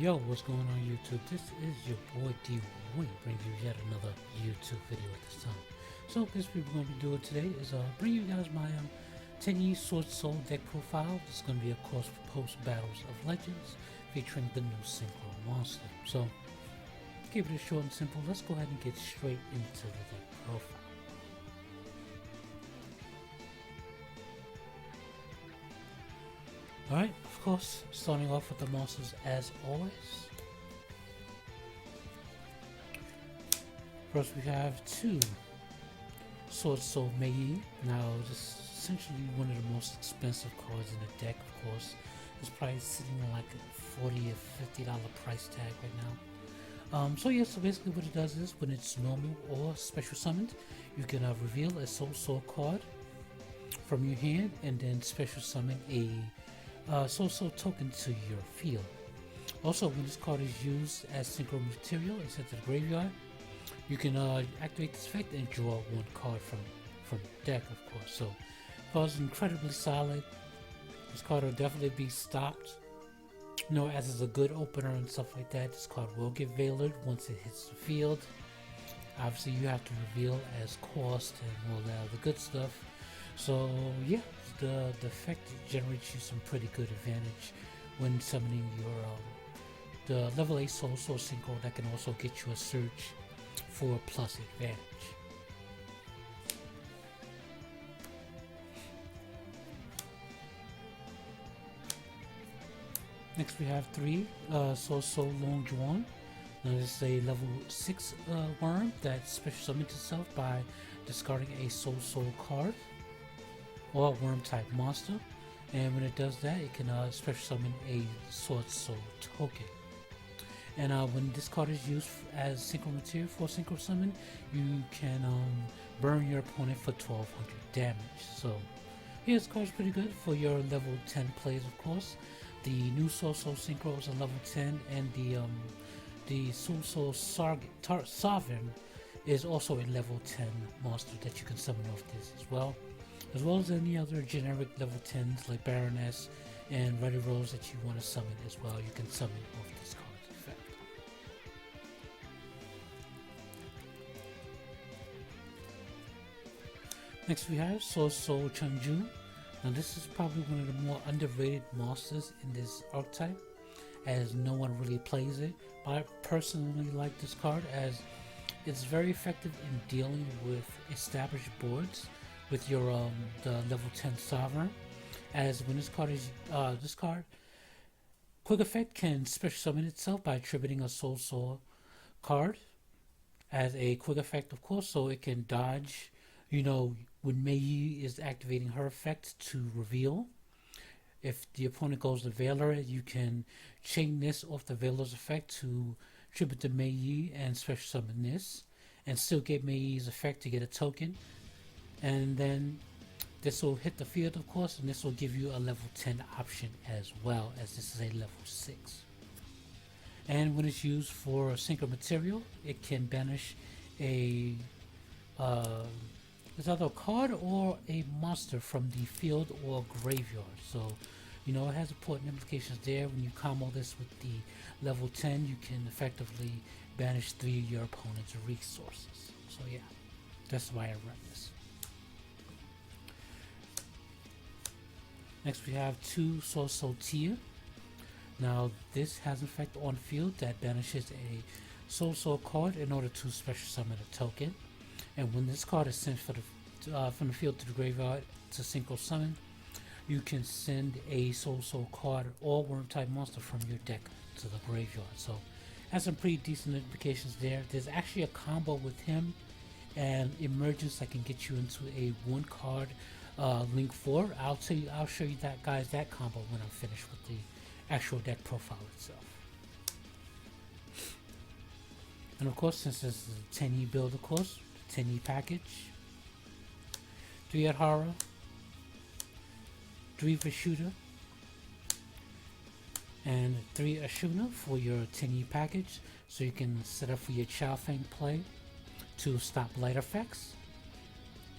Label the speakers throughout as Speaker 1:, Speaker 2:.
Speaker 1: Yo, what's going on YouTube? This is your boy D Wayne bringing you yet another YouTube video at this time. So this we're going to be doing today is bring you guys my Tenyi Swordsoul deck profile. This is going to be of course for post battles of legends featuring the new synchro monster. So keep it short and simple. Let's go ahead and get straight into the deck profile. Alright, of course, starting off with the monsters as always. First we have two Swordsoul Mei. Now this is essentially one of the most expensive cards in the deck, of course. It's probably sitting on like a $40 or $50 price tag right now. So yeah, so basically what it does is when it's normal or special summoned, you can reveal a Swordsoul card from your hand and then special summon a Swordsoul token to your field. Also, when this card is used as synchro material and sent to the graveyard, you can activate this effect and draw one card from the deck, of course. So, card is incredibly solid. This card will definitely be stopped. You know, as it's a good opener and stuff like that, this card will get veilered once it hits the field. Obviously, you have to reveal as cost and all that other good stuff. So yeah, the effect generates you some pretty good advantage when summoning your the level 8 Swordsoul synchro that can also get you a search for a plus advantage. Next we have three Swordsoul Long Juan. Now this is a level 6 worm that special summons itself by discarding a Swordsoul card or worm type monster, and when it does that it can special summon a Swordsoul token. And when this card is used as synchro material for synchro summon, you can burn your opponent for 1200 damage. So yeah, this card is pretty good for your level 10 plays, of course. The new Swordsoul synchro is a level 10, and the Swordsoul Sovereign is also a level 10 monster that you can summon off this as well as any other generic level 10s like Baroness and Ready Rose that you want to summon as well. You can summon off this card's effect. Next we have Swordsoul Chunju. Now this is probably one of the more underrated monsters in this archetype, as no one really plays it. But I personally like this card as it's very effective in dealing with established boards with your the level 10 Sovereign, as when this card is quick effect can special summon itself by attributing a Swordsoul card as a quick effect, of course, so it can dodge, you know, when Mei is activating her effect to reveal. If the opponent goes to Veiler, you can chain this off the Veiler's effect to tribute to Mei and special summon this and still get Mei's effect to get a token. And then this will hit the field, of course, and this will give you a level 10 option as well, as this is a level 6. And when it's used for synchro material, it can banish a it's either a card or a monster from the field or graveyard. So, you know, it has important implications there. When you combo this with the level 10, you can effectively banish 3 of your opponent's resources. So yeah, that's why I run this. Next we have two Swordsoul Tia. Now this has an effect on field that banishes a Swordsoul card in order to special summon a token. And when this card is sent from the field to the graveyard to synchro summon, you can send a Swordsoul card or worm type monster from your deck to the graveyard. So has some pretty decent implications there. There's actually a combo with him and Emergence that can get you into a 1 card link 4. I'll show you that combo when I'm finished with the actual deck profile itself. And of course, since this is a Tenyi build, of course, the Tenyi package, 3 Adhara, 3 Vishuddha, and 3 Ashuna for your Tenyi package, so you can set up for your Chaofeng play to stop light effects.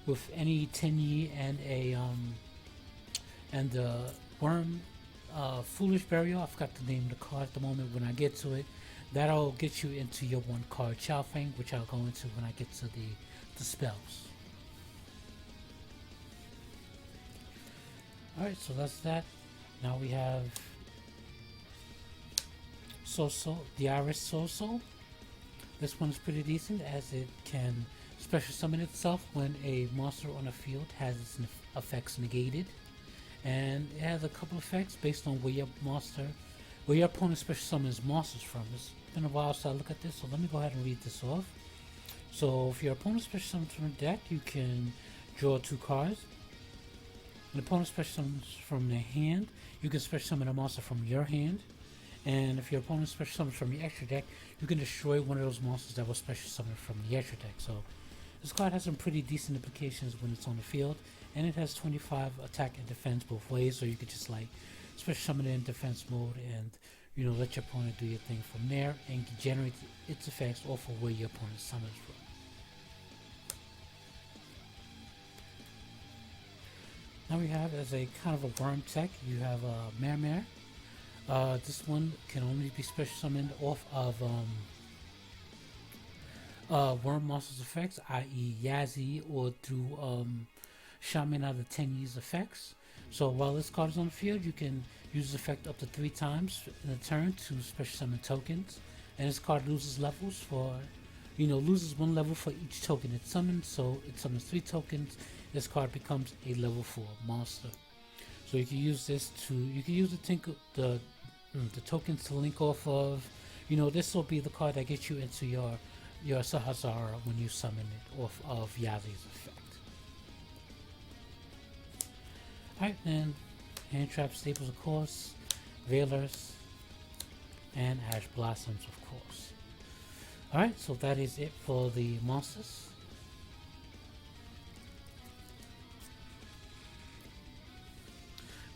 Speaker 1: With any Tenyi and a and the worm Foolish Burial. I forgot the name of the card at the moment. When I get to it, that'll get you into your one card Chaofeng, which I'll go into when I get to the spells. Alright, so that's that. Now we have Swordsoul, the Iris Swordsoul. This one's pretty decent as it can special summon itself when a monster on the field has its effects negated. And it has a couple effects based on where your opponent special summons monsters from. It's been a while since I look at this, so let me go ahead and read this off. So if your opponent special summons from a deck, you can draw 2 cards. When the opponent special summons from their hand, you can special summon a monster from your hand. And if your opponent special summons from the extra deck, you can destroy one of those monsters that was special summoned from the extra deck. So this card has some pretty decent implications when it's on the field, and it has 25 attack and defense both ways, so you could just like special summon it in defense mode and let your opponent do your thing from there and generate its effects off of where your opponent summons from. Now we have, as a kind of a worm tech, you have a Mare. This one can only be special summoned off of worm monsters effects, i.e. Yazi, or through Shaman out of Tenyi's effects. So while this card is on the field, you can use this effect up to 3 times in a turn to special summon tokens. And this card loses levels for, loses 1 level for each token it summons. So it summons 3 tokens. This card becomes a level 4 monster. So you can use this to, the tokens to link off of, this will be the card that gets you into your Sahazara when you summon it off of Yazi's effect. Alright, then hand trap staples, of course, Veilers, and Ash Blossoms, of course. Alright, so that is it for the monsters.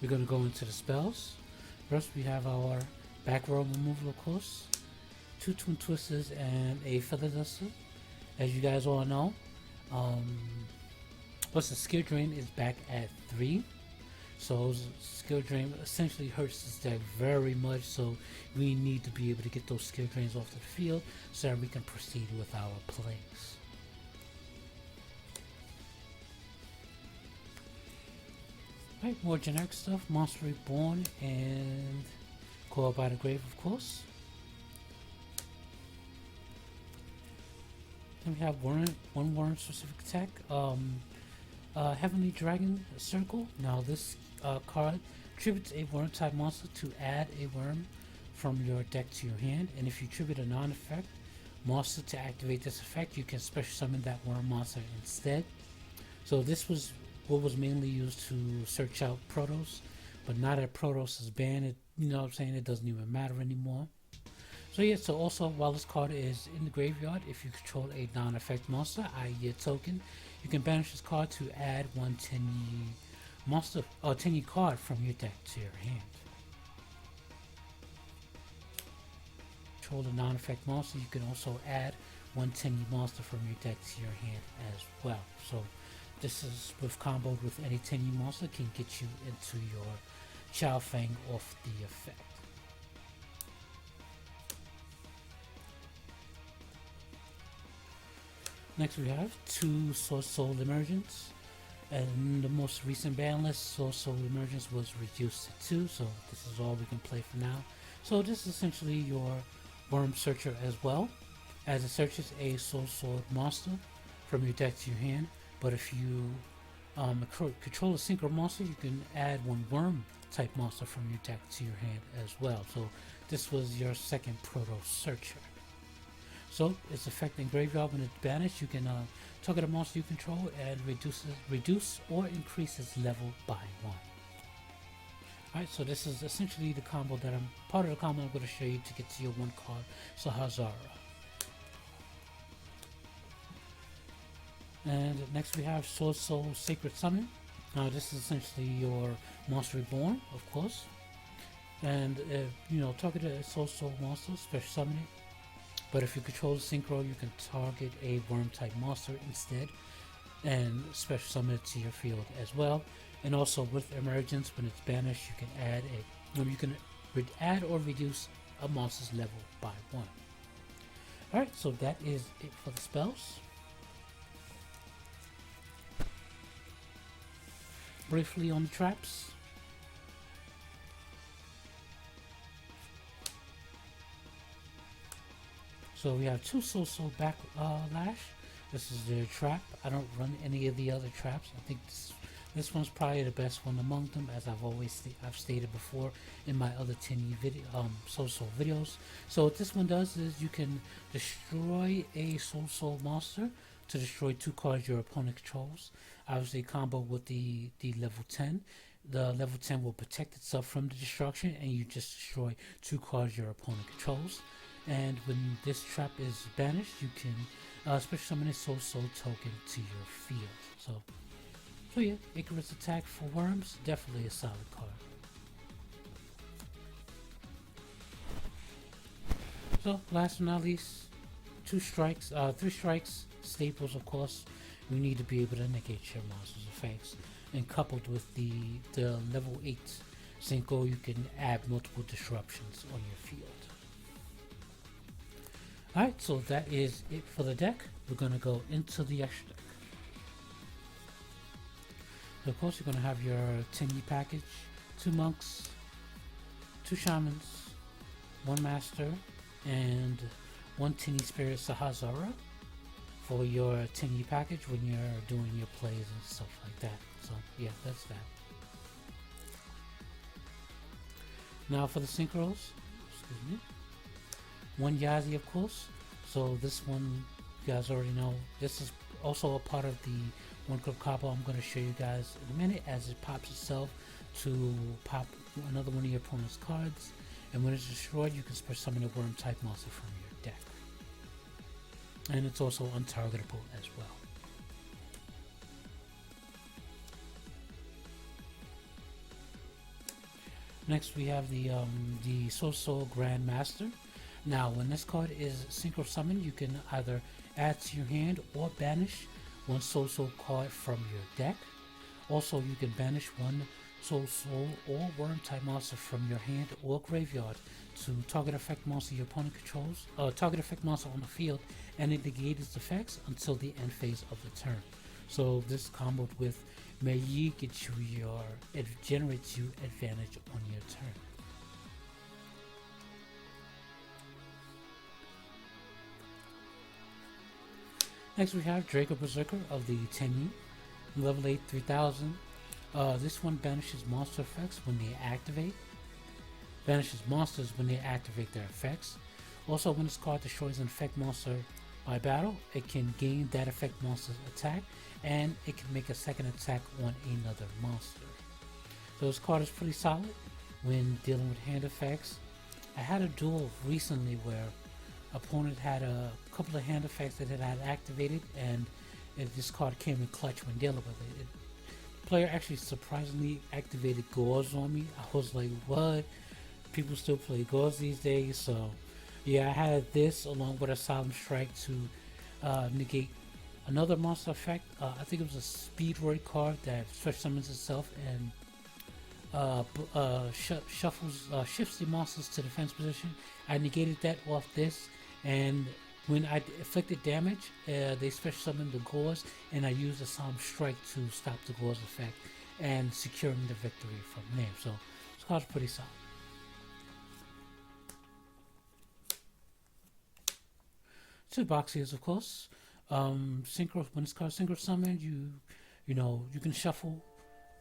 Speaker 1: We're going to go into the spells. First, we have our back row removal, of course, 2 Twin Twisters and a Feather Duster. As you guys all know, plus the skill drain is back at 3. So skill drain essentially hurts this deck very much, so we need to be able to get those skill drains off the field so that we can proceed with our plays. Right, more generic stuff, Monster Reborn and Call by the Grave, of course. Then we have one worm specific attack, Heavenly Dragon Circle. Now this card tributes a worm type monster to add a worm from your deck to your hand, and if you tribute a non-effect monster to activate this effect, you can special summon that worm monster instead. So this was what was mainly used to search out Protoss, but now that Protoss is banned, it doesn't even matter anymore. So yeah, so also while this card is in the graveyard, if you control a non-effect monster, i.e. a token, you can banish this card to add 1 Tenyi monster or Tenyi card from your deck to your hand. Control a non-effect monster, you can also add 1 Tenyi monster from your deck to your hand as well. So this is with comboed with any Tenyi monster, can get you into your Chaofeng off the effect. Next we have 2 Swordsoul Emergence. And the most recent ban list, Swordsoul Emergence was reduced to 2, so this is all we can play for now. So this is essentially your Worm Searcher as well, as it searches a Swordsoul monster from your deck to your hand. But if you control a synchro monster, you can add 1 Worm type monster from your deck to your hand as well. So this was your second Proto Searcher. So its effect in graveyard, when it's banished, you can target a monster you control and reduce or increase its level by 1. Alright, so this is essentially the combo that part of the combo I'm going to show you to get to your 1 card, Sahazara. And next we have Swordsoul Sacred Summon. Now this is essentially your Monster Reborn, of course. And target a Swordsoul monster, special summon it. But if you control the synchro, you can target a worm type monster instead and special summon it to your field as well. And also with emergence, when it's banished, you can add You can add or reduce a monster's level by 1. Alright, so that is it for the spells. Briefly on the traps. So we have 2 Swordsoul Backlash. This is their trap. I don't run any of the other traps. I think this one's probably the best one among them, as I've stated before in my other Tenyi Swordsoul videos. So what this one does is you can destroy a Swordsoul monster to destroy 2 cards your opponent controls. Obviously, combo with the level 10. The level 10 will protect itself from the destruction, and you just destroy 2 cards your opponent controls. And when this trap is banished, you can special summon a Swordsoul token to your field. So yeah, Icarus attack for worms, definitely a solid card. So last but not least, 3 strikes, staples of course. You need to be able to negate your monster's effects, and coupled with the level 8 Synchro, you can add multiple disruptions on your field. Alright, so that is it for the deck. We're going to go into the extra deck. So of course, you're going to have your Tenyi package, 2 monks, 2 shamans, 1 master, and 1 Tenyi spirit Sahazara for your Tenyi package when you're doing your plays and stuff like that. So yeah, that's that. Now for the synchros, excuse me. 1 Yazi, of course. So this one, you guys already know. This is also a part of the 1 club combo I'm going to show you guys in a minute, as it pops itself to pop another one of your opponent's cards. And when it's destroyed, you can special summon a worm type monster from your deck. And it's also untargetable as well. Next we have the Swordsoul Grandmaster. Now, when this card is synchro summoned, you can either add to your hand or banish 1 Swordsoul card from your deck. Also, you can banish 1 Swordsoul or worm type monster from your hand or graveyard to target effect monster your opponent controls, target effect monster on the field, and it negates its effects until the end phase of the turn. So this comboed with Tenyi generates you advantage on your turn. Next we have Draco Berserker of the Tenyi, level 8, 3000. This one banishes monster effects when they activate. Banishes monsters when they activate their effects. Also, when this card destroys an effect monster by battle, it can gain that effect monster's attack, and it can make a second attack on another monster. So this card is pretty solid when dealing with hand effects. I had a duel recently where opponent had a couple of hand effects that it had activated, and this card came in clutch when dealing with it. The player actually surprisingly activated Gauze on me. I was like, what? People still play Gauze these days? So yeah, I had this along with a Solemn Strike to negate another monster effect. I think it was a Speedroid card that special summons itself and shifts the monsters to defense position. I negated that off this, and when I inflicted damage, they special summoned the Gauze, and I used a Solemn Strike to stop the Gauze effect and securing the victory from there. So this card's pretty solid. Two boxes, of course. Synchro, when this card is synchro summoned, you can shuffle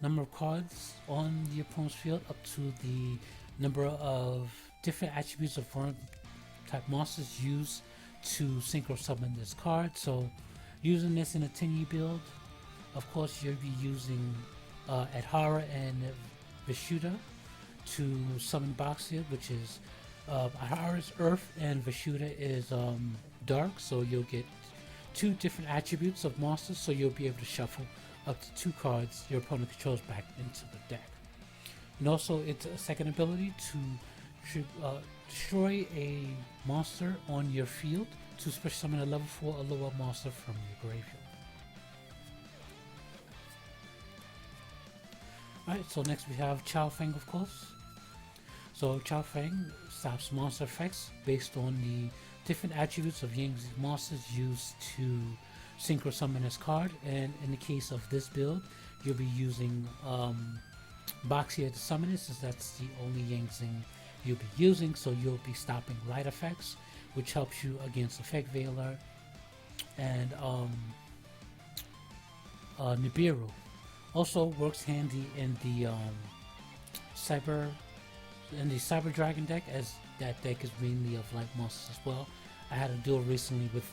Speaker 1: number of cards on the opponent's field up to the number of different attributes of worm type monsters used to synchro summon this card. So using this in a Tenyi build, of course you'll be using Adhara and Vishuddha to summon Boxia, which is Adhara is Earth and Vishuddha is Dark, so you'll get 2 different attributes of monsters, so you'll be able to shuffle up to 2 cards your opponent controls back into the deck. And also, it's a second ability to destroy a monster on your field to special summon a level 4 or lower monster from your graveyard. Alright, so next we have Chao Feng, of course. So Chao Feng stops monster effects based on the different attributes of Yang's monsters used to synchro summon this card, and in the case of this build, you'll be using Boxia to summon it, since that's the only Yangzing you'll be using. So you'll be stopping light effects, which helps you against Effect Veiler and Nibiru. Also works handy in the Cyber Dragon deck, as that deck is mainly of light monsters as well. I had a duel recently with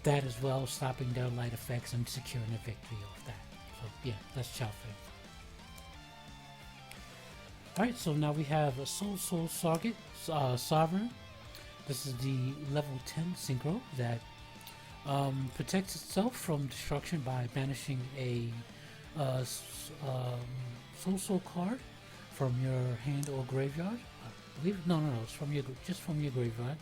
Speaker 1: that as well, stopping their light effects and securing a victory off that. So yeah, that's Chao Feng. Alright, so now we have a Swordsoul Sovereign. This is the level 10 synchro that protects itself from destruction by banishing a Swordsoul card from your hand or graveyard. No, it's from your graveyard.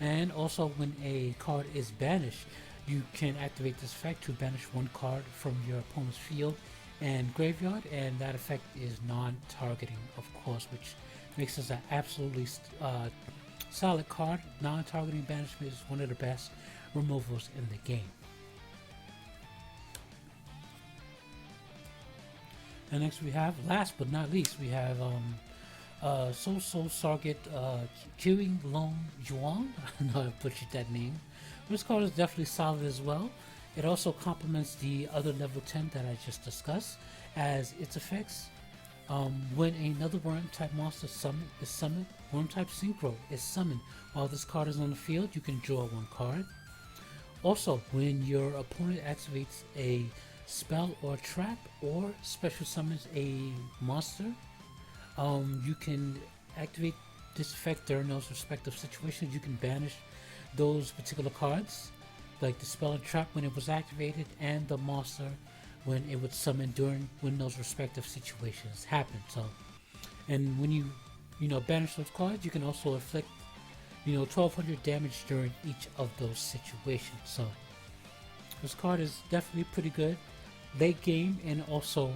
Speaker 1: And also, when a card is banished, you can activate this effect to banish one card from your opponent's field and graveyard, and that effect is non-targeting, of course, which makes this an absolutely solid card. Non-targeting banishment is one of the best removals in the game. And next we have, last but not least, we have Swordsoul Sarget Qing Long Yuan. I know I butchered that name. This card is definitely solid as well. It also complements the other level 10 that I just discussed, as its effects. When another worm type monster is summoned, worm type synchro is summoned while this card is on the field, you can draw one card. Also, when your opponent activates a spell or trap or special summons a monster, you can activate this effect during those respective situations. You can banish those particular cards, like the spell and trap when it was activated, and the monster when it would summon when those respective situations happen. So, and when you banish those cards, you can also inflict 1200 damage during each of those situations. So this card is definitely pretty good late game, and also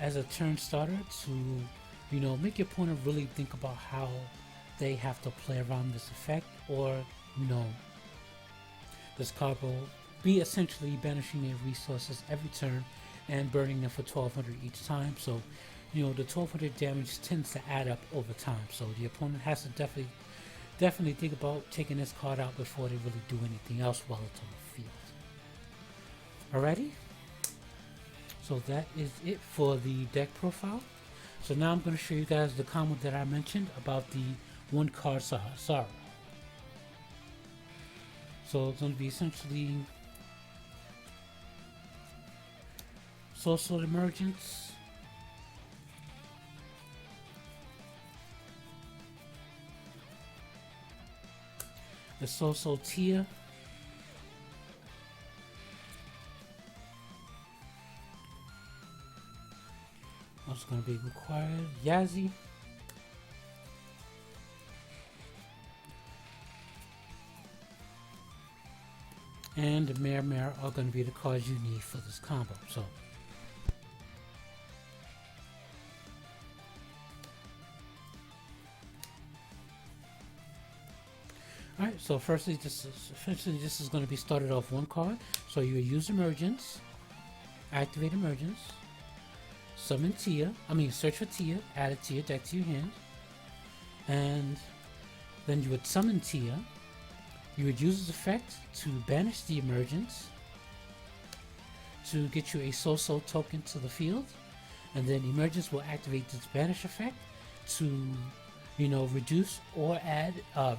Speaker 1: as a turn starter to make your opponent really think about how they have to play around this effect, or this card will be essentially banishing their resources every turn and burning them for 1200 each time. So the 1200 damage tends to add up over time, so the opponent has to definitely think about taking this card out before they really do anything else while it's on the field. Alrighty, so that is it for the deck profile. So now I'm going to show you guys the combo that I mentioned about the one card Sahara. So it's going to be essentially Swordsoul Emergence, the Swordsoul Tia, what's going to be required, Yazi, and the Mare are going to be the cards you need for this combo. So alright, so firstly this is going to be started off one card. So you use Emergence, activate Emergence, summon search for Tia, add it to your deck to your hand, and then you would summon Tia. You would use this effect to banish the Emergence to get you a Swordsoul token to the field, and then Emergence will activate this banish effect to reduce or add a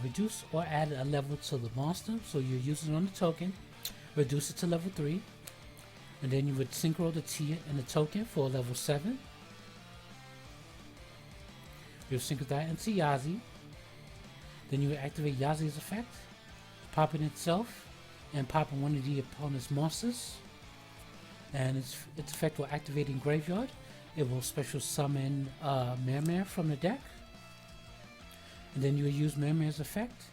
Speaker 1: level to the monster. So you're using it on the token, reduce it to level 3, and then you would synchro the Tia and the token for level 7. You'll synchro that into Yazi. Then you would activate Yazi's effect, popping itself and popping one of the opponent's monsters, and its effect will activate in graveyard. It will special summon Mare from the deck, and then you will use Mare's effect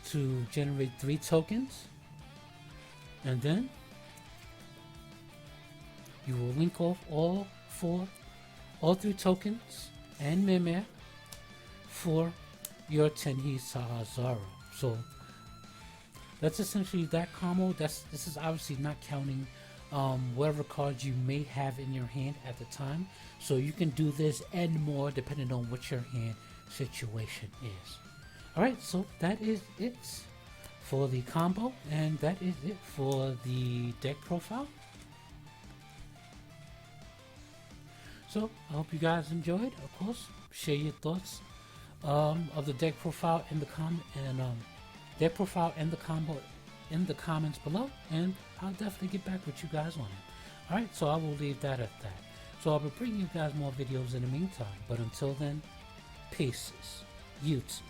Speaker 1: to generate 3 tokens, and then you will link off all 3 tokens and Mare for your Tenyi Sahazara. So that's essentially that combo. This is obviously not counting whatever cards you may have in your hand at the time. So you can do this and more depending on what your hand situation is. Alright, so that is it for the combo, and that is it for the deck profile. So I hope you guys enjoyed. Of course, share your thoughts of the deck profile in the deck profile and the combo in the comments below, and I'll definitely get back with you guys on it. Alright, so I will leave that at that. So I'll be bringing you guys more videos in the meantime, but until then, peace, YouTube.